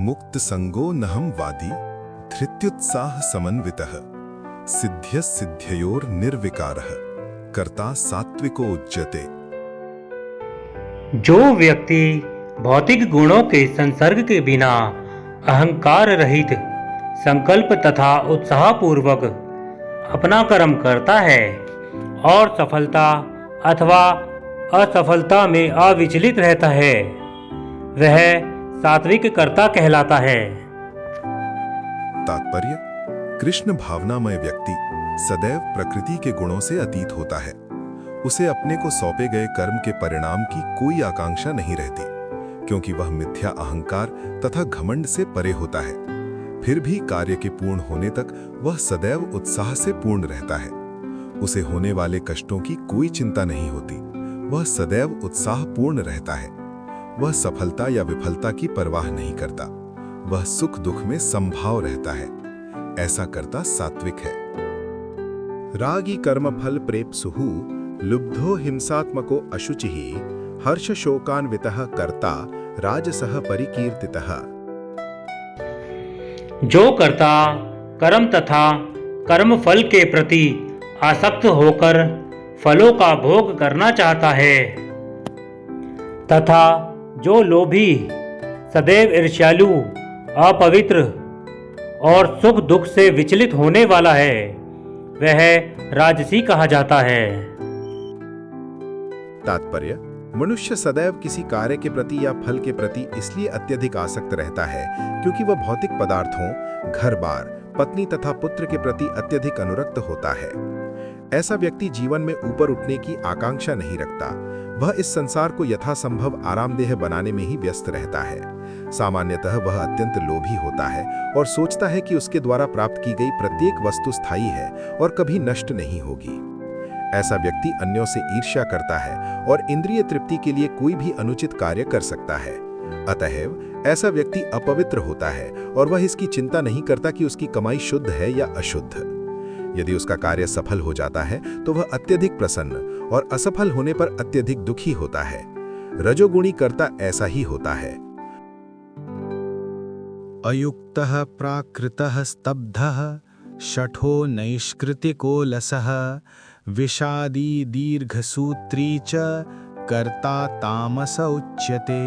मुक्त संगो नहम वादी धृत्युत्साह समन्वितः सिद्ध्य सिद्ध्ययोर निर्विकारः कर्ता सात्विको उच्यते। जो व्यक्ति भौतिक गुणों के संसर्ग के बिना अहंकार रहित संकल्प तथा उत्साहपूर्वक अपना कर्म करता है और सफलता अथवा असफलता में अविचलित रहता है, वह सात्विक कर्ता कहलाता है। तात्पर्य: कृष्ण भावनामय व्यक्ति सदैव प्रकृति के गुणों से अतीत होता है। उसे अपने को सौंपे गए कर्म के परिणाम की कोई आकांक्षा नहीं रहती, क्योंकि वह मिथ्या अहंकार तथा घमंड से परे होता है। फिर भी कार्य के पूर्ण होने तक वह सदैव उत्साह से पूर्ण रहता है। उसे होने वाले कष्टों की कोई चिंता नहीं होती, वह सदैव उत्साहपूर्ण रहता है। वह सफलता या विफलता की परवाह नहीं करता, वह सुख दुख में समभाव रहता है। ऐसा कर्ता सात्विक है। रागी कर्म फल प्रेप्सुहु लुब्धो हिंसात्मको अशुचिः हर्ष शोकान्वितः कर्ता राजसः परिकीर्तितः। जो कर्ता कर्म तथा कर्म फल के प्रति आसक्त होकर फलों का भोग करना चाहता है तथा जो लोभी, सदैव ईर्ष्यालु, अपवित्र और सुख दुख से विचलित होने वाला है, वह राजसी कहा जाता है। तात्पर्य: मनुष्य सदैव किसी कार्य के प्रति या फल के प्रति इसलिए अत्यधिक आसक्त रहता है क्योंकि वह भौतिक पदार्थों, घर-बार, पत्नी तथा पुत्र के प्रति अत्यधिक अनुरक्त होता है। ऐसा व्यक्ति जीवन में ऊपर उठने की आकांक्षा नहीं रखता। वह इस संसार को यथासंभव आरामदेह बनाने में ही व्यस्त रहता है। सामान्यतः वह अत्यंत लोभी होता है और सोचता है कि उसके द्वारा प्राप्त की गई प्रत्येक वस्तु स्थायी है और कभी नष्ट नहीं होगी। ऐसा व्यक्ति अन्यों से ईर्ष्या करता है और इंद्रिय तृप्ति के लिए कोई भी अनुचित कार्य कर सकता है। अतएव ऐसा व्यक्ति अपवित्र होता है और वह इसकी चिंता नहीं करता कि उसकी कमाई शुद्ध है या अशुद्ध। यदि उसका कार्य सफल हो जाता है तो वह अत्यधिक प्रसन्न और असफल होने पर अत्यधिक दुखी होता है। रजोगुणी कर्ता ऐसा ही होता है। अयुक्तः प्राकृतः स्तब्धः शठो नैष्कृतिको लसः विषादी दीर्घसूत्री च कर्ता तामस उच्यते।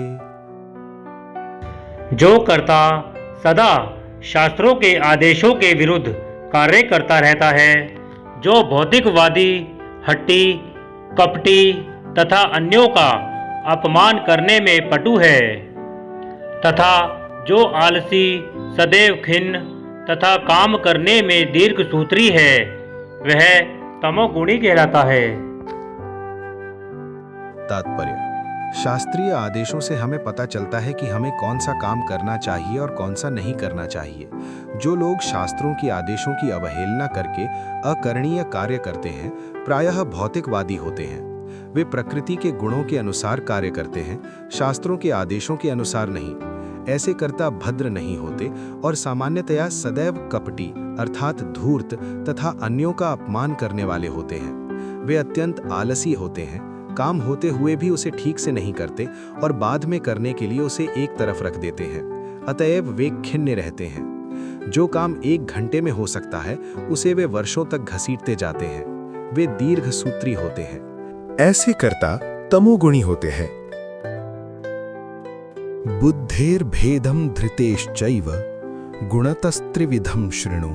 जो कर्ता सदा शास्त्रों के आदेशों के विरुद्ध कार्य करता रहता है, जो भौतिकवादी, हट्टी, कपटी तथा अन्यों का अपमान करने में पटु है तथा जो आलसी, सदैव खिन्न तथा काम करने में दीर्घसूत्री है, वह तमोगुणी कहलाता है। तात्पर्य: शास्त्रीय आदेशों से हमें पता चलता है कि हमें कौन सा काम करना चाहिए और कौन सा नहीं करना चाहिए। जो लोग शास्त्रों के आदेशों की अवहेलना करके अकरणीय कार्य करते हैं, प्रायः भौतिकवादी होते हैं। वे प्रकृति के गुणों के अनुसार कार्य करते हैं, शास्त्रों के आदेशों के अनुसार नहीं। ऐसे कर्ता भद्र नहीं होते और सामान्यतया सदैव कपटी अर्थात धूर्त तथा अन्यों का अपमान करने वाले होते हैं। वे अत्यंत आलसी होते हैं, काम होते हुए भी उसे ठीक से नहीं करते और बाद में करने के लिए उसे एक तरफ रख देते हैं। अतएव वे खिन्न रहते हैं। जो काम 1 घंटे में हो सकता है, उसे वे वर्षों तक घसीटते जाते हैं। वे दीर्घसूत्री होते हैं। ऐसे कर्ता तमोगुणी होते हैं। बुद्धेर्भेदं धृतेश्चैव गुणतस्त्रिविधं शृणु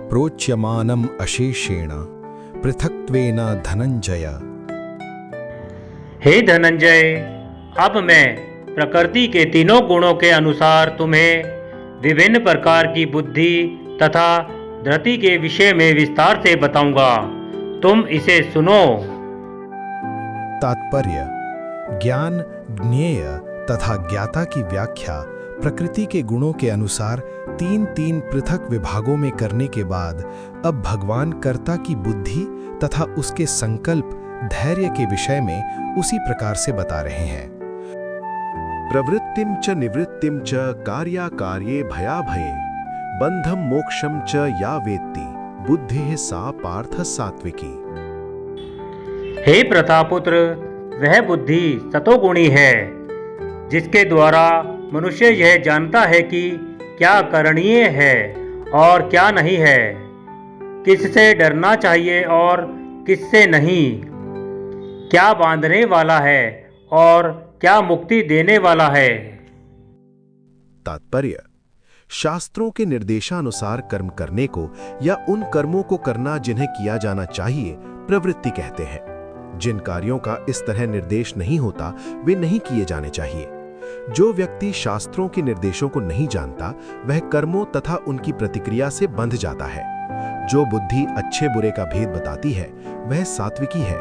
प्रोच्यमानम् अशेषेण पृथक्त्वेन धनंजय। हे धनंजय, अब मैं प्रकृति के तीनों गुणों के अनुसार तुम्हें विभिन्न प्रकार की बुद्धि तथा धृति के विषय में विस्तार से बताऊंगा। तुम इसे सुनो। तात्पर्य: ज्ञान, ज्ञेय तथा ज्ञाता की व्याख्या प्रकृति के गुणों के अनुसार 3-3 पृथक विभागों में करने के बाद अब भगवान कर्ता की बुद्धि तथा उसके संकल्प, धैर्य के विषय में उसी प्रकार से बता रहे हैं। प्रवृत्तिम च निवृत्तिम च कार्याकार्ये भयाभये बंधम मोक्षम च या वेत्ति बुद्धिः सा पार्थ सात्विकी। हे प्रतापुत्र, वह बुद्धि सतोगुणी है जिसके द्वारा मनुष्य यह जानता है कि क्या करणीय है और क्या नहीं है, किससे डरना चाहिए और किससे नहीं, क्या बांधने वाला है और क्या मुक्ति देने वाला है। तात्पर्य: शास्त्रों के निर्देशानुसार कर्म करने को या उन कर्मों को करना जिन्हें किया जाना चाहिए प्रवृत्ति कहते हैं। जिन कार्यों का इस तरह निर्देश नहीं होता वे नहीं किए जाने चाहिए। जो व्यक्ति शास्त्रों के निर्देशों को नहीं जानता वह कर्मों तथा उनकी प्रतिक्रिया से बंध जाता है। जो बुद्धि अच्छे बुरे का भेद बताती है वह सात्विकी है।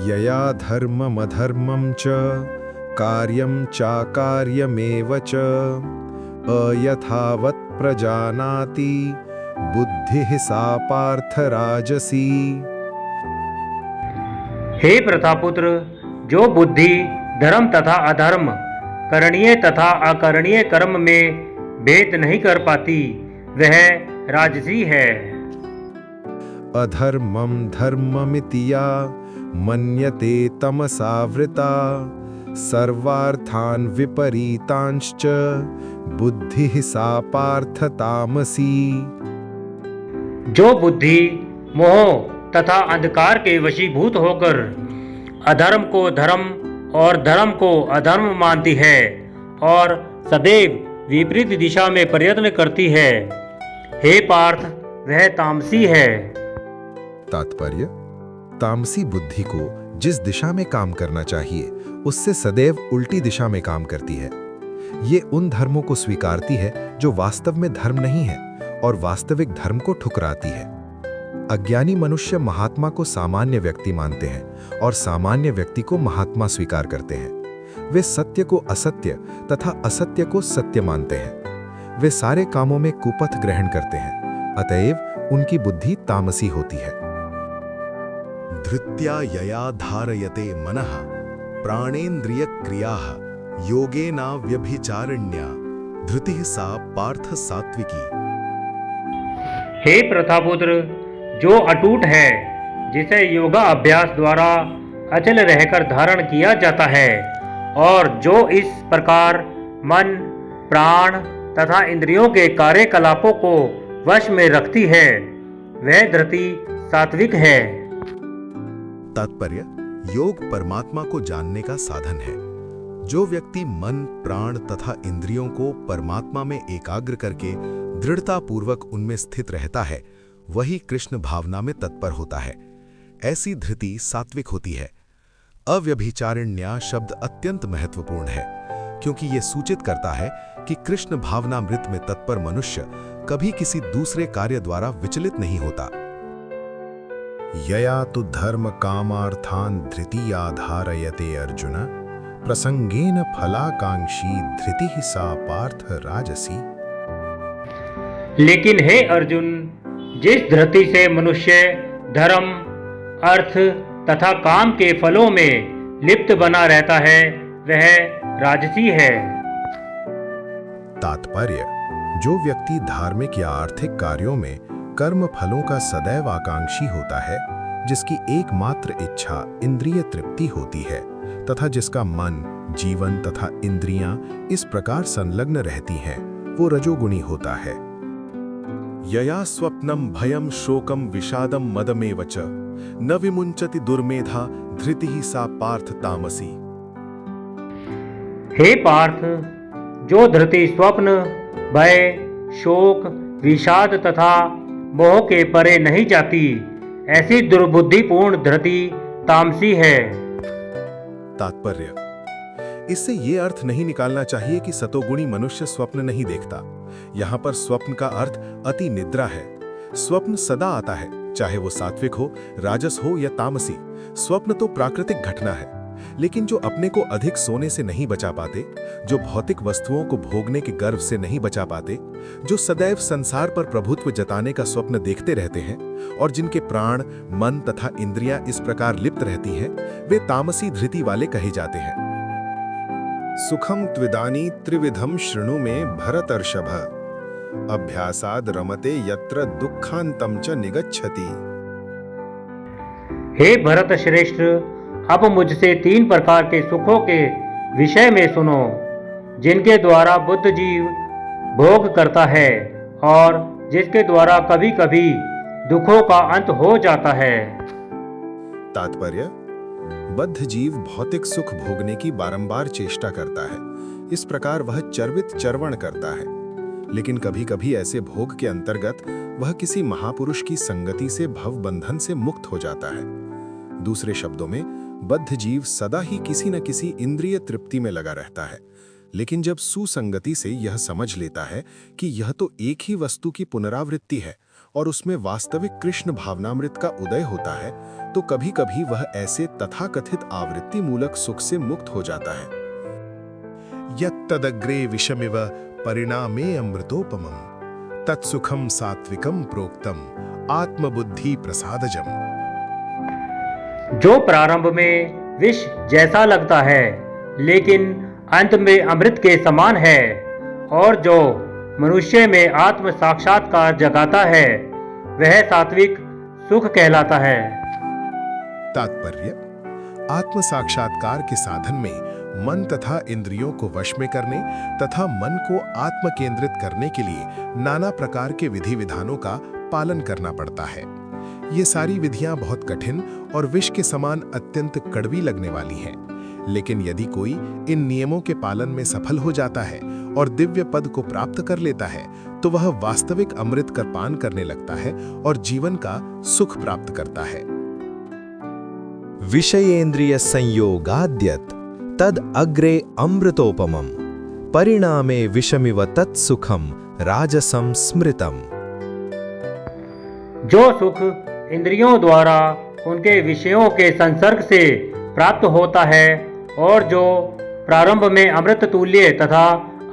यया धर्मम अधर्मम च कार्यम चाकार्यमेव च अयथावत् प्रजानाति बुद्धिः सा पार्थ राजसी। हे प्रथापुत्र, जो बुद्धि धर्म तथा अधर्म, करणीय तथा अकरणीय कर्म में भेद नहीं कर पाती वह राजसी है। अधर्मम धर्ममिति या मन्यते तमसावृता सर्वार्थान् विपरीतांश्च बुद्धिः सा पार्थ तामसी। जो बुद्धि मोह तथा अंधकार के वशीभूत होकर अधर्म को धर्म और धर्म को अधर्म मानती है और सदैव विपरीत दिशा में प्रयत्न करती है, हे पार्थ वह तामसी है। तात्पर्य: तामसी बुद्धि को जिस दिशा में काम करना चाहिए उससे सदैव उल्टी दिशा में काम करती है। ये उन धर्मों को स्वीकारती है जो वास्तव में धर्म नहीं है और वास्तविक धर्म को ठुकराती है। अज्ञानी मनुष्य महात्मा को सामान्य व्यक्ति मानते हैं और सामान्य व्यक्ति को महात्मा स्वीकार करते हैं। वे सत्य को असत्य तथा असत्य को सत्य मानते हैं। वे सारे कामों में कुपथ ग्रहण करते हैं, अतएव उनकी बुद्धि तामसी होती है। धृत्या यया धारयते मनः प्राणेन्द्रिय क्रियाः योगेना व्यभिचारिण्या धृतिः सा पार्थ सात्विकी। हे प्रथापुत्र, जो अटूट है, जिसे योगा अभ्यास द्वारा अचल रहकर धारण किया जाता है और जो इस प्रकार मन, प्राण तथा इंद्रियों के कार्यकलापों को वश में रखती है, वह धृति सात्विक है। तात्पर्य: योग परमात्मा को जानने का साधन है। जो व्यक्ति मन, प्राण तथा इंद्रियों को परमात्मा में एकाग्र करके दृढ़तापूर्वक उनमें स्थित रहता है वही कृष्ण भावना में तत्पर होता है। ऐसी धृति सात्विक होती है। अव्यभिचारिण्या शब्द अत्यंत महत्वपूर्ण है क्योंकि यह सूचित करता है कि कृष्ण भावनामृत में तत्पर मनुष्य कभी किसी दूसरे कार्य द्वारा विचलित नहीं होता। यया तु धर्म कामार्थान् धृतिया धारयते अर्जुन प्रसंगेन फलाकांक्षी धृतिः सा पार्थ राजसी। लेकिन हे अर्जुन, जिस धृति से मनुष्य धर्म, अर्थ तथा काम के फलों में लिप्त बना रहता है वह राजसी है। तात्पर्य: जो व्यक्ति धार्मिक या आर्थिक कार्यों में कर्म फलों का सदैव आकांक्षी होता है, जिसकी एकमात्र इच्छा इंद्रिय तृप्ति होती है तथा जिसका मन, जीवन तथा इंद्रियां इस प्रकार संलग्न रहती हैं, वो रजोगुणी होता है। यया स्वप्नम भयम शोकम विषादम मदमेव च न विमुंचति दुर्मेधा धृतिः सा पार्थ तामसी। हे पार्थ, जो धृति स्वप्न, भय, शोक, विषाद तथा मोह के परे नहीं जाती, ऐसी दुर्बुद्धिपूर्ण धृति तामसी है। तात्पर्य: इससे ये अर्थ नहीं निकालना चाहिए कि सतोगुणी मनुष्य स्वप्न नहीं देखता। यहाँ पर स्वप्न का अर्थ अति निद्रा है। स्वप्न सदा आता है, चाहे वो सात्विक हो, राजस हो या तामसी। स्वप्न तो प्राकृतिक घटना है, लेकिन जो अपने को अधिक सोने से नहीं बचा पाते, जो भौतिक वस्तुओं को भोगने के गर्व से नहीं बचा पाते, जो सदैव संसार पर प्रभुत्व जताने का स्वप्न देखते रहते हैं और जिनके प्राण, मन तथा इंद्रियां इस प्रकार लिप्त रहती हैं, वे तामसी धृति वाले कहे जाते हैं। सुखम त्विदानी त्रिविधम शृणु में भरतर्षभ अभ्यासाद रमते यत्र दुखांतम च निगच्छति। हे भरत श्रेष्ठ, अब मुझसे 3 प्रकार के सुखों के विषय में सुनो। जिनके द्वारा बुद्ध जीव भोग करता है और जिसके द्वारा कभी कभी दुखों का अंत हो जाता है। तात्पर्य: बद्ध जीव भौतिक सुख भोगने की बारंबार चेष्टा करता है। इस प्रकार वह चर्वित चर्वण करता है, लेकिन कभी कभी ऐसे भोग के अंतर्गत वह किसी महापुरुष की संगति से भव बंधन से मुक्त हो जाता है। दूसरे शब्दों में, बद्ध जीव सदा ही किसी न किसी इंद्रिय तृप्ति में लगा रहता है, लेकिन जब सुसंगति से यह समझ लेता है कि यह तो एक ही वस्तु की पुनरावृत्ति है और उसमें वास्तविक कृष्ण भावनामृत का उदय होता है, तो कभी कभी वह ऐसे तथाकथित आवृत्ति मूलक सुख से मुक्त हो जाता है। यत्तदग्रे विषमिव परिणामे अमृतोपमं तत्सुखम सात्विकम प्रोक्तम आत्मबुद्धि प्रसादजम। जो प्रारंभ में विष जैसा लगता है लेकिन अंत में अमृत के समान है, और जो मनुष्य में आत्म साक्षात्कार जगाता है, वह सात्विक सुख कहलाता है। तात्पर्य: आत्म साक्षात्कार के साधन में मन तथा इंद्रियों को वश में करने तथा मन को आत्म केंद्रित करने के लिए नाना प्रकार के विधि विधानों का पालन करना पड़ता है। ये सारी विधियां बहुत कठिन और विष के समान अत्यंत कड़वी लगने वाली हैं, लेकिन यदि कोई इन नियमों के पालन में सफल हो जाता है और दिव्य पद को प्राप्त कर लेता है, तो वह वास्तविक अमृत का पान करने लगता है और जीवन का सुख प्राप्त करता है। विषयेन्द्रिय संयोगाद्यत तद अग्रे अमृतोपमं परिणामे विषमिव तत्सुखम राजसं स्मृतम। जो सुख इंद्रियों द्वारा उनके विषयों के संसर्ग से प्राप्त होता है और जो प्रारंभ में अमृत तुल्य तथा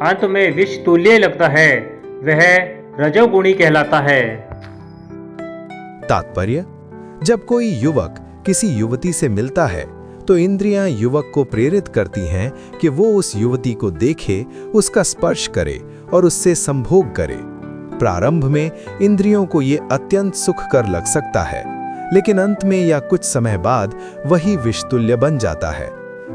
अंत में विष तुल्य लगता है, वह रजोगुणी कहलाता है। तात्पर्य: जब कोई युवक किसी युवती से मिलता है तो इंद्रियां युवक को प्रेरित करती हैं कि वो उस युवती को देखे, उसका स्पर्श करे और उससे संभोग करे। प्रारंभ में इंद्रियों को ये अत्यंत सुखकर लग सकता है, लेकिन अंत में या कुछ समय बाद वही विषतुल्य बन जाता है।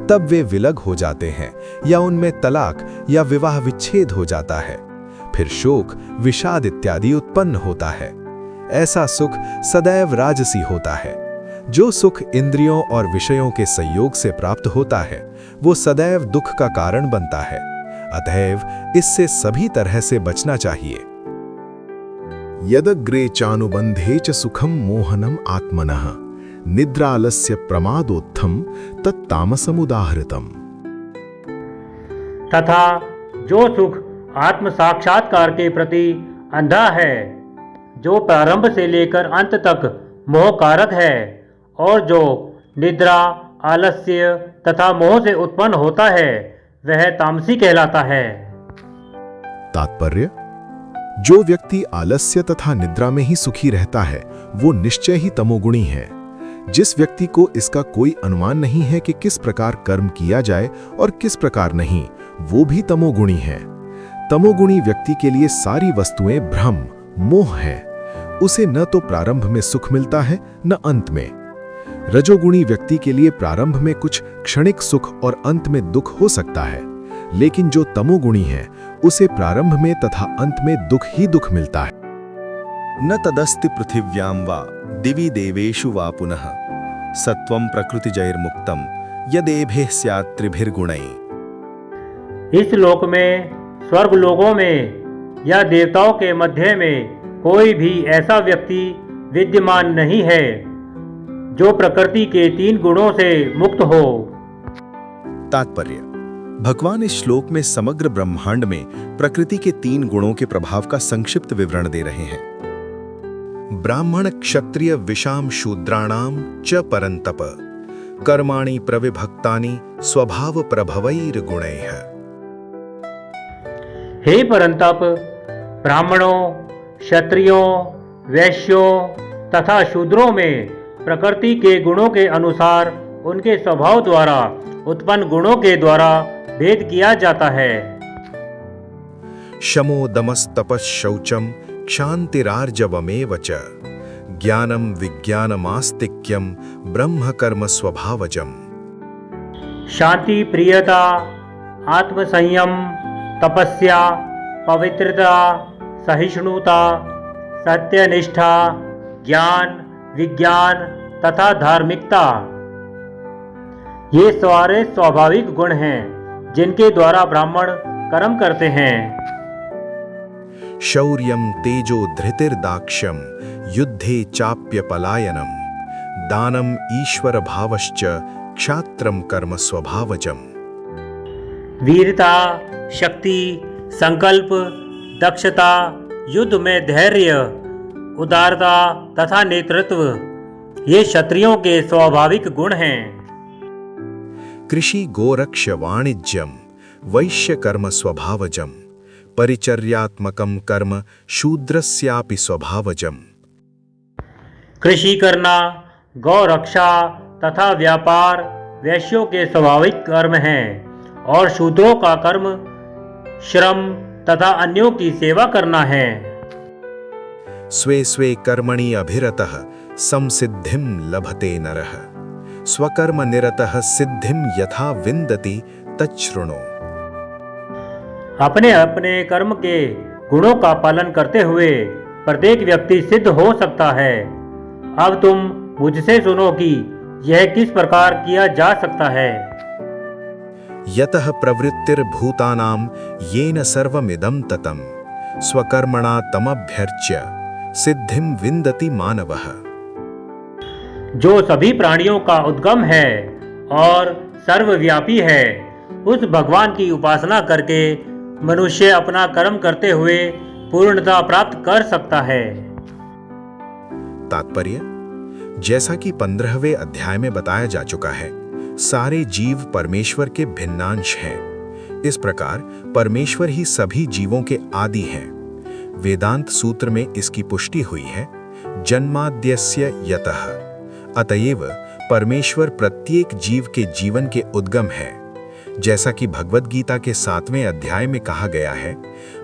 तब वे विलग हो जाते हैं या उनमें तलाक या विवाह विच्छेद हो जाता है। फिर शोक, विषाद इत्यादि उत्पन्न होता है। ऐसा सुख सदैव राजसी होता है। जो सुख इंद्रियों और विषयों के संयोग से प्राप्त होता है, वो सदैव दुख का कारण बनता है। अतएव इससे सभी तरह से बचना चाहिए। यदग्रे चानुबंधे च सुखम मोहनम आत्मनः निद्रालस्य प्रमादोत्थम तत्तामसमुदाहृतम। तथा जो सुख आत्म साक्षात्कार के प्रति अंधा है, जो प्रारंभ से लेकर अंत तक मोहकारक है और जो निद्रा, आलस्य तथा मोह से उत्पन्न होता है, वह तामसी कहलाता है। तात्पर्य: जो व्यक्ति आलस्य तथा निद्रा में ही सुखी रहता है, वो निश्चय ही तमोगुणी है। जिस व्यक्ति को इसका कोई अनुमान नहीं है कि किस प्रकार कर्म किया जाए और किस प्रकार नहीं, वो भी तमोगुणी है। तमोगुणी व्यक्ति के लिए सारी वस्तुएं भ्रम, मोह है। उसे न तो प्रारंभ में सुख मिलता है न अंत में। रजोगुणी व्यक्ति के लिए प्रारंभ में कुछ क्षणिक सुख और अंत में दुख हो सकता है, लेकिन जो तमोगुणी है, उसे प्रारंभ में तथा अंत में दुख ही दुख मिलता है। न तदस्ति पृथिव्यां वा दिवि देवेषु वा पुनः सत्वं प्रकृतिजैर्मुक्तं यदेभे स्यात् त्रिभिर्गुणैः। इस लोक में, स्वर्ग लोकों में या देवताओं के मध्य में कोई भी ऐसा व्यक्ति विद्यमान नहीं है जो प्रकृति के 3 गुणों से मुक्त हो। तात्पर्य: भगवान इस श्लोक में समग्र ब्रह्मांड में प्रकृति के 3 गुणों के प्रभाव का संक्षिप्त विवरण दे रहे हैं। ब्राह्मण क्षत्रिय विषाम शूद्राणाम च परंतप कर्माणि प्रविभक्तानि स्वभाव प्रभवैर्गुणैः। हे परंतप, ब्राह्मणों, क्षत्रियों, वैश्यों तथा शूद्रों में प्रकृति के गुणों के अनुसार उनके स्वभाव द्वारा उत्पन्न गुणों के द्वारा भेद किया जाता है। शमो दमस्तपस् शौचम क्षान्तिरार्जवमेव च ज्ञानम विज्ञानमास्तिक्यम ब्रह्म कर्म स्वभावजम। शांति, प्रियता, आत्मसंयम, तपस्या, पवित्रता, सहिष्णुता, सत्यनिष्ठा, ज्ञान, विज्ञान तथा धार्मिकता। ये सारे स्वाभाविक गुण हैं जिनके द्वारा ब्राह्मण कर्म करते हैं। शौर्यम तेजो धृतिर्दाक्ष्यम युद्धे चाप्य पलायनम दानम ईश्वर भावश्च क्षात्रम कर्म स्वभावजम। वीरता, शक्ति, संकल्प, दक्षता, युद्ध में धैर्य, उदारता तथा नेतृत्व ये क्षत्रियों के स्वाभाविक गुण हैं। कृषि गोरक्ष वाणिज्यम वैश्य कर्म स्वभावजम परिचर्यात्मकम कर्म शूद्रस्यापि स्वभावजम। कृषि करना, गौ रक्षा तथा व्यापार वैश्यों के स्वाभाविक कर्म हैं और शूद्रों का कर्म श्रम तथा अन्यों की सेवा करना है। स्वे स्वे कर्मणि अभिरतः संसिद्धिं लभते नरः स्वकर्म निरतः सिद्धिं यथा विन्दति तच्छृणु। अपने अपने कर्म के गुणों का पालन करते हुए प्रत्येक व्यक्ति सिद्ध हो सकता है। अब तुम मुझसे सुनो कि यह किस प्रकार किया जा सकता है। यतः प्रवृत्तिर्भूतानां येन सर्वमिदं ततं स्वकर्मणा तमभ्यर्च्य सिद्धिं विन्दति मानवः। जो सभी प्राणियों का उद्गम है और सर्वव्यापी है, उस भगवान की उपासना करके मनुष्य अपना कर्म करते हुए पूर्णता प्राप्त कर सकता है। तात्पर्य, जैसा कि 15वें अध्याय में बताया जा चुका है, सारे जीव परमेश्वर के भिन्नांश हैं। इस प्रकार परमेश्वर ही सभी जीवों के आदि हैं। वेदांत सूत्र में इसकी पुष्टि हुई है, जन्माद्यस्य यतः। अतएव परमेश्वर प्रत्येक जीव के जीवन के उद्गम है। जैसा कि भगवद गीता के 7वें अध्याय में कहा गया है,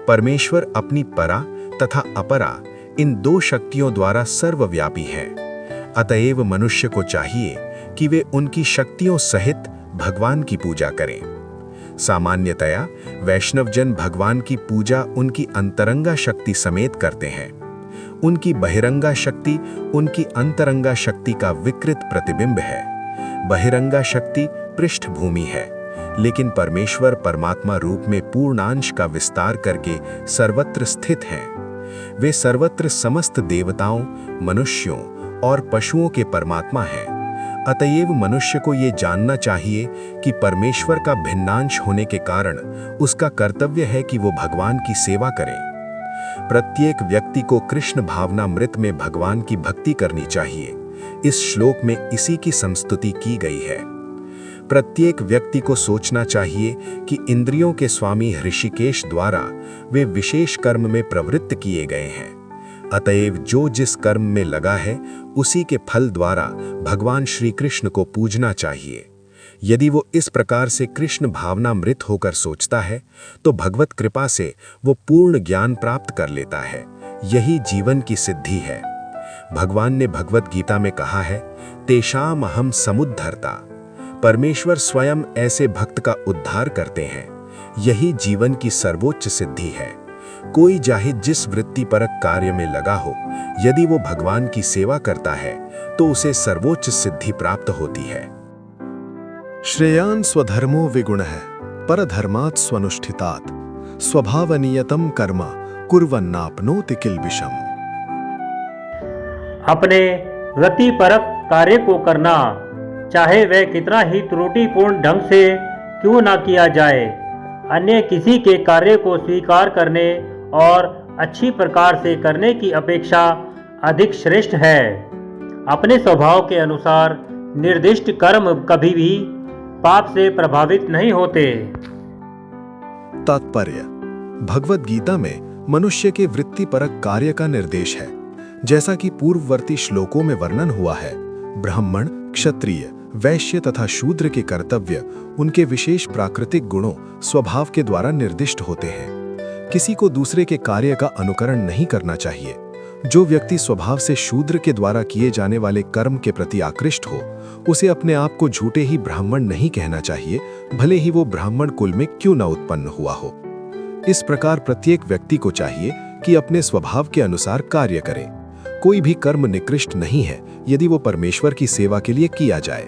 परमेश्वर अपनी परा तथा अपरा इन दो शक्तियों द्वारा सर्वव्यापी है। अतएव मनुष्य को चाहिए कि वे उनकी शक्तियों सहित भगवान की पूजा करें। सामान्यतया वैष्णवजन भगवान की पूजा उनकी अंतरंगा शक्ति समेत करते हैं। उनकी बहिरंगा शक्ति उनकी अंतरंगा शक्ति का विकृत प्रतिबिंब है। बहिरंगा शक्ति पृष्ठभूमि है, लेकिन परमेश्वर परमात्मा रूप में पूर्णांश का विस्तार करके सर्वत्र स्थित हैं। वे सर्वत्र समस्त देवताओं, मनुष्यों और पशुओं के परमात्मा हैं। अतएव मनुष्य को ये जानना चाहिए कि परमेश्वर का भिन्नांश होने के कारण उसका कर्तव्य है कि वो भगवान की सेवा करे। प्रत्येक व्यक्ति को कृष्ण भावनामृत में भगवान की भक्ति करनी चाहिए। इस श्लोक में इसी की संस्तुति की गई है। प्रत्येक व्यक्ति को सोचना चाहिए कि इंद्रियों के स्वामी ऋषिकेश द्वारा वे विशेष कर्म में प्रवृत्त किए गए हैं। अतएव जो जिस कर्म में लगा है, उसी के फल द्वारा भगवान श्री कृष्ण को पूजना चाहिए। यदि वो इस प्रकार से कृष्ण भावनामृत होकर सोचता है, तो भगवत कृपा से वो पूर्ण ज्ञान प्राप्त कर लेता है। यही जीवन की सिद्धि है। भगवान ने भगवत गीता में कहा है, तेषाम अहम समुद्धर्ता। परमेश्वर स्वयं ऐसे भक्त का उद्धार करते हैं। यही जीवन की सर्वोच्च सिद्धि है। कोई चाहे जिस वृत्तिपरक कार्य में लगा हो, यदि वो भगवान की सेवा करता है तो उसे सर्वोच्च सिद्धि प्राप्त होती है। श्रेयान् स्वधर्मो विगुणः परधर्मात् स्वनुष्ठितात् स्वभावनियतं कर्म कुर्वन्नाप्नोति किल्बिषम्। अपने वृत्तिपरक कार्य को करना, चाहे वह कितना ही त्रुटिपूर्ण ढंग से क्यों ना किया जाए, अन्य किसी के कार्य को स्वीकार करने और अच्छी प्रकार से करने की अपेक्षा अधिक श्रेष्ठ है। अपने स्वभाव के अनुसार निर्दिष्ट कर्म कभी भी पाप से प्रभावित नहीं होते। तात्पर्य, भगवद गीता में मनुष्य के वृत्तिपरक कार्य का निर्देश है। जैसा कि पूर्ववर्ती श्लोकों में वर्णन हुआ है, ब्राह्मण, क्षत्रिय, वैश्य तथा शूद्र के कर्तव्य उनके विशेष प्राकृतिक गुणों, स्वभाव के द्वारा निर्दिष्ट होते हैं। किसी को दूसरे के कार्य का अनुकरण नहीं करना चाहिए। जो व्यक्ति स्वभाव से शूद्र के द्वारा किए जाने वाले कर्म के प्रति आकृष्ट हो, उसे अपने आप को झूठे ही ब्राह्मण नहीं कहना चाहिए, भले ही वो ब्राह्मण कुल में क्यों न उत्पन्न हुआ हो। इस प्रकार प्रत्येक व्यक्ति को चाहिए कि अपने स्वभाव के अनुसार कार्य करे। कोई भी कर्म निकृष्ट नहीं है यदि वो परमेश्वर की सेवा के लिए किया जाए।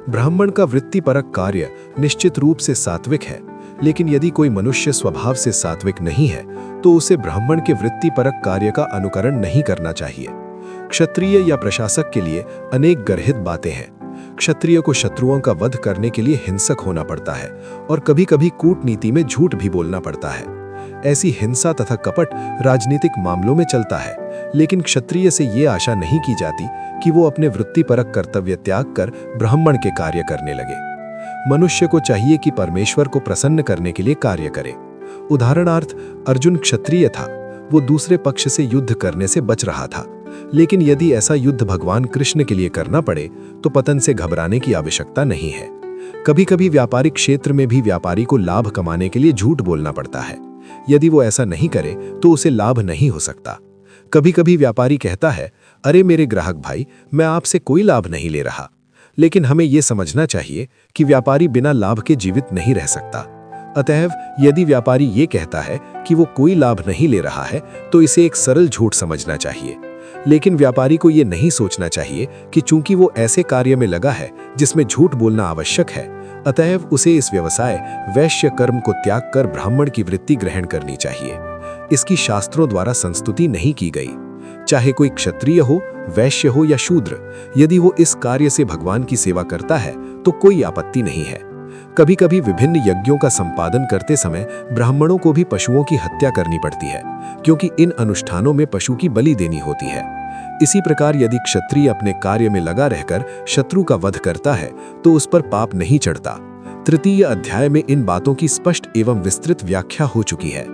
ब्राह्मण का वृत्तिपरक कार्य निश्चित रूप से सात्विक है, लेकिन यदि कोई मनुष्य स्वभाव से सात्विक नहीं है तो उसे ब्राह्मण के वृत्तिपरक कार्य का अनुकरण नहीं करना चाहिए। क्षत्रिय या प्रशासक के लिए अनेक गर्हित बातें हैं। क्षत्रिय को शत्रुओं का वध करने के लिए हिंसक होना पड़ता है और कभी-कभी कूटनीति में झूठ भी बोलना पड़ता है। ऐसी हिंसा तथा कपट राजनीतिक मामलों में चलता है, लेकिन क्षत्रिय से ये आशा नहीं की जाती कि वो अपने वृत्तिपरक कर्तव्य त्याग कर ब्राह्मण के कार्य करने लगे। मनुष्य को चाहिए कि परमेश्वर को प्रसन्न करने के लिए कार्य करे। उदाहरणार्थ, अर्जुन क्षत्रिय था, वो दूसरे पक्ष से युद्ध करने से बच रहा था, लेकिन यदि ऐसा युद्ध भगवान कृष्ण के लिए करना पड़े तो पतन से घबराने की आवश्यकता नहीं है। कभी कभी व्यापारिक क्षेत्र में भी व्यापारी को लाभ कमाने के लिए झूठ बोलना पड़ता है। यदि वो ऐसा नहीं करे तो उसे लाभ नहीं हो सकता। कभी कभी व्यापारी कहता है, अरे मेरे ग्राहक भाई, मैं आपसे कोई लाभ नहीं ले रहा। लेकिन हमें यह समझना चाहिए कि व्यापारी बिना लाभ के जीवित नहीं रह सकता। अतएव यदि व्यापारी ये कहता है कि वो कोई लाभ नहीं ले रहा है तो इसे एक सरल झूठ समझना चाहिए। लेकिन व्यापारी को ये नहीं सोचना चाहिए कि चूंकि वो ऐसे कार्य में लगा है जिसमें झूठ बोलना आवश्यक है, अतएव उसे इस व्यवसाय वैश्य कर्म को त्याग कर ब्राह्मण की वृत्ति ग्रहण करनी चाहिए। इसकी शास्त्रों द्वारा संस्तुति नहीं की गई। चाहे कोई क्षत्रिय हो, वैश्य हो या शूद्र, यदि वो इस कार्य से भगवान की सेवा करता है तो कोई आपत्ति नहीं है। कभी कभी विभिन्न यज्ञों का संपादन करते समय ब्राह्मणों को भी पशुओं की हत्या करनी पड़ती है, क्योंकि इन अनुष्ठानों में पशु की बलि देनी होती है। इसी प्रकार यदि क्षत्रिय अपने कार्य में लगा रहकर शत्रु का वध करता है तो उस पर पाप नहीं चढ़ता। तृतीय अध्याय में इन बातों की स्पष्ट एवं विस्तृत व्याख्या हो चुकी है।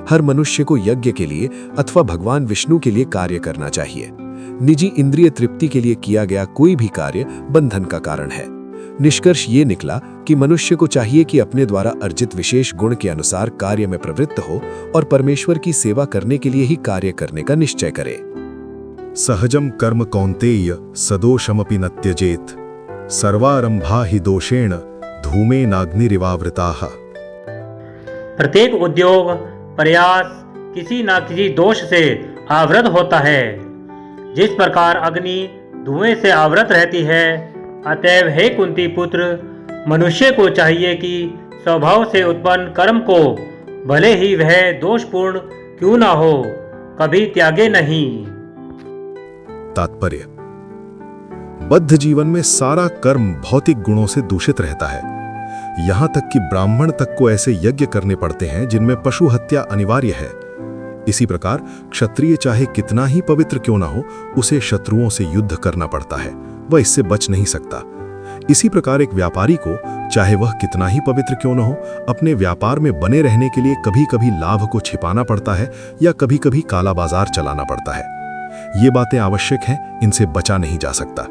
हर मनुष्य को यज्ञ के लिए अथवा भगवान विष्णु के लिए कार्य करना चाहिए। निजी इंद्रिय तृप्ति के लिए किया गया कोई भी कार्य बंधन का कारण है। निष्कर्ष ये निकला कि मनुष्य को चाहिए कि अपने द्वारा अर्जित विशेष गुण के अनुसार कार्य में प्रवृत्त हो और परमेश्वर की सेवा करने के लिए ही कार्य करने का निश्चय करे। सहजम कर्म कौन्तेय सदोषमपि न त्यजेत, सर्वारंभा हि दोषेण धूमेनाग्निरिवावृताः। प्रत्येक उद्योग प्रयास किसी न किसी दोष से आवृत होता है। जिस प्रकार अग्नि धुएं से आवृत रहती है, अतएव हे कुंती पुत्र, मनुष्य को चाहिए कि स्वभाव से उत्पन्न कर्म को भले ही वह दोषपूर्ण क्यों ना हो, कभी त्यागे नहीं। तात्पर्य: बद्ध जीवन में सारा कर्म भौतिक गुणों से दूषित रहता है। यहां तक कि ब्राह्मण तक को ऐसे यज्ञ करने पड़ते हैं जिनमें पशु हत्या अनिवार्य है। इसी प्रकार क्षत्रिय चाहे कितना ही पवित्र क्यों ना हो, उसे शत्रुओं से युद्ध करना पड़ता है, वह इससे बच नहीं सकता। इसी प्रकार एक व्यापारी को चाहे वह कितना ही पवित्र क्यों ना हो, अपने व्यापार में बने रहने के लिए कभी कभी लाभ को छिपाना पड़ता है या कभी कभी काला बाजार चलाना पड़ता है। ये बातें आवश्यक हैं, इनसे बचा नहीं जा सकता।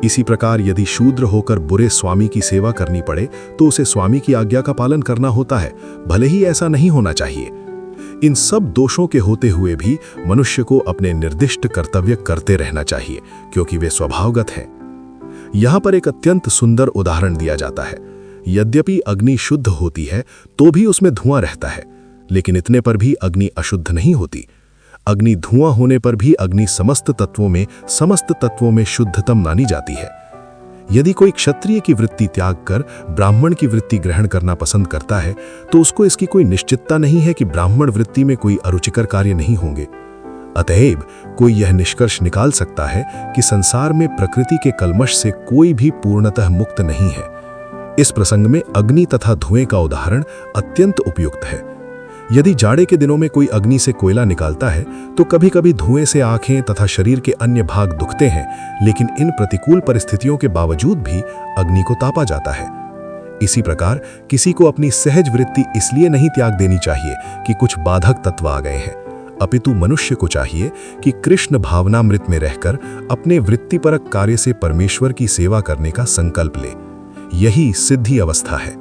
इसी प्रकार यदि शूद्र होकर बुरे स्वामी की सेवा करनी पड़े तो उसे स्वामी की आज्ञा का पालन करना होता है, भले ही ऐसा नहीं होना चाहिए। इन सब दोषों के होते हुए भी मनुष्य को अपने निर्दिष्ट कर्तव्य करते रहना चाहिए, क्योंकि वे स्वभावगत हैं। यहां पर एक अत्यंत सुंदर उदाहरण दिया जाता है। यद्यपि अग्नि शुद्ध होती है तो भी उसमें धुआं रहता है, लेकिन इतने पर भी अग्नि अशुद्ध नहीं होती। अग्नि धुआं होने पर भी अग्नि समस्त तत्वों में शुद्धतम मानी जाती है। यदि कोई क्षत्रिय की वृत्ति त्याग कर ब्राह्मण की वृत्ति ग्रहण करना पसंद करता है तो उसको इसकी कोई निश्चितता नहीं है कि ब्राह्मण वृत्ति में कोई अरुचिकर कार्य नहीं होंगे। अतएव कोई यह निष्कर्ष निकाल सकता है कि संसार में प्रकृति के कल्मश से कोई भी पूर्णतः मुक्त नहीं है। इस प्रसंग में अग्नि तथा धुएं का उदाहरण अत्यंत उपयुक्त है। यदि जाड़े के दिनों में कोई अग्नि से कोयला निकालता है तो कभी कभी धुएं से आंखें तथा शरीर के अन्य भाग दुखते हैं, लेकिन इन प्रतिकूल परिस्थितियों के बावजूद भी अग्नि को तापा जाता है। इसी प्रकार किसी को अपनी सहज वृत्ति इसलिए नहीं त्याग देनी चाहिए कि कुछ बाधक तत्व आ गए हैं, अपितु मनुष्य को चाहिए कि कृष्ण भावनामृत में रहकर अपने वृत्तिपरक कार्य से परमेश्वर की सेवा करने का संकल्प ले। यही सिद्धि अवस्था है।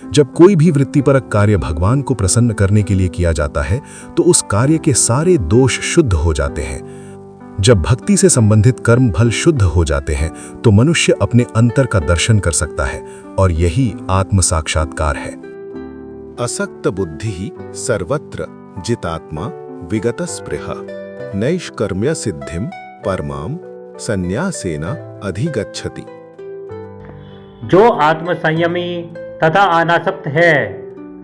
जब कोई भी वृत्तिपरक कार्य भगवान को प्रसन्न करने के लिए किया जाता है तो उस कार्य के सारे दोष शुद्ध हो जाते हैं। जब भक्ति से संबंधित कर्म फल शुद्ध हो जाते हैं तो मनुष्य अपने अंतर का दर्शन कर सकता है, और यही आत्म साक्षात्कार है। असक्त बुद्धि सर्वत्र जितात्मा विगत स्पृह नैष्कर्म्य सिद्धिम परमाम संन्यासेना अधिगच्छति। जो आत्म संयमी तथा अनासक्त है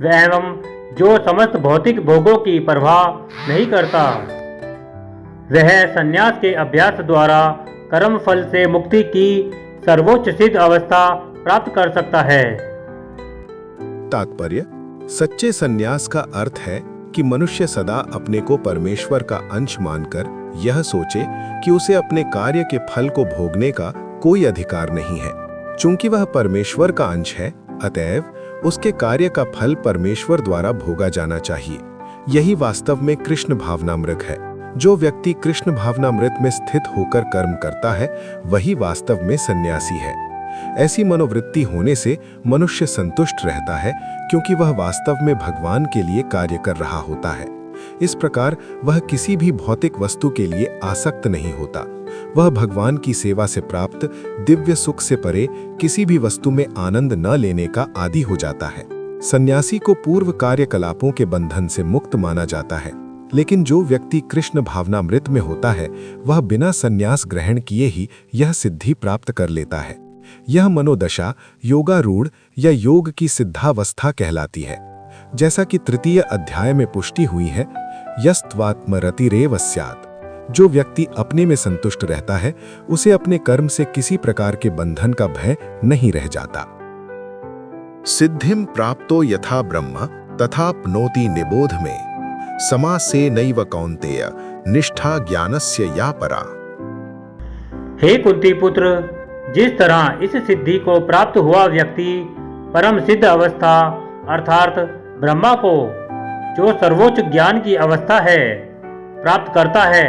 वह एवं जो समस्त भौतिक भोगों की परवाह नहीं करता वह संन्यास के अभ्यास द्वारा कर्म फल से मुक्ति की सर्वोच्च सिद्ध अवस्था प्राप्त कर सकता है। तात्पर्य: सच्चे संन्यास का अर्थ है कि मनुष्य सदा अपने को परमेश्वर का अंश मानकर यह सोचे कि उसे अपने कार्य के फल को भोगने का कोई अधिकार नहीं है। चूंकि वह परमेश्वर का अंश है, अतएव उसके कार्य का फल परमेश्वर द्वारा भोगा जाना चाहिए। यही वास्तव में कृष्ण भावनामृत है। जो व्यक्ति कृष्ण भावनामृत में स्थित होकर कर्म करता है वही वास्तव में सन्यासी है। ऐसी मनोवृत्ति होने से मनुष्य संतुष्ट रहता है क्योंकि वह वास्तव में भगवान के लिए कार्य कर रहा होता है। इस प्रकार वह किसी भी भौतिक वस्तु के लिए आसक्त नहीं होता। वह भगवान की सेवा से प्राप्त दिव्य सुख से परे किसी भी वस्तु में आनंद न लेने का आदी हो जाता है। सन्यासी को पूर्व कार्यकलापों के बंधन से मुक्त माना जाता है, लेकिन जो व्यक्ति कृष्ण भावनामृत में होता है वह बिना सन्यास ग्रहण किए ही यह सिद्धि प्राप्त कर लेता है। यह मनोदशा योगारूढ़ या योग की सिद्धावस्था कहलाती है। जैसा कि तृतीय अध्याय में पुष्टि हुई है, यस्त्वात्मरतिरेव स्यात्। जो व्यक्ति अपने में संतुष्ट रहता है उसे अपने कर्म से किसी प्रकार के बंधन का भय नहीं रह जाता। सिद्धिम प्राप्तो यथा ब्रह्म तथाप्नोति निबोध में समासे नैव कौन्तेय निष्ठा ज्ञानस्य या परा। हे कुंती पुत्र, जिस तरह इस सिद्धि को प्राप्त हुआ व्यक्ति परम सिद्ध अवस्था अर्थात ब्रह्मा को, जो सर्वोच्च ज्ञान की अवस्था है, प्राप्त करता है,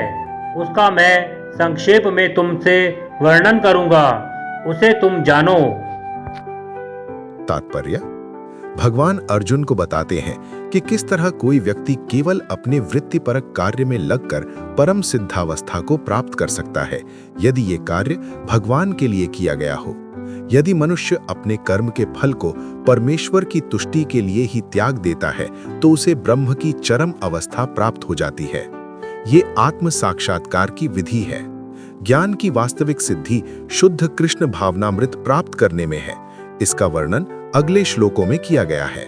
उसका मैं संक्षेप में तुमसे वर्णन करूंगा, उसे तुम जानो। तात्पर्य: भगवान अर्जुन को बताते हैं कि किस तरह कोई व्यक्ति केवल अपने वृत्तिपरक कार्य में लगकर परम सिद्धावस्था को प्राप्त कर सकता है यदि ये कार्य भगवान के लिए किया गया हो। यदि मनुष्य अपने कर्म के फल को परमेश्वर की तुष्टि के लिए ही त्याग देता है तो उसे ब्रह्म की चरम अवस्था प्राप्त हो जाती है। ये आत्म साक्षात्कार की विधि है। ज्ञान की वास्तविक सिद्धि शुद्ध कृष्ण भावनामृत प्राप्त करने में है। इसका वर्णन अगले श्लोकों में किया गया है।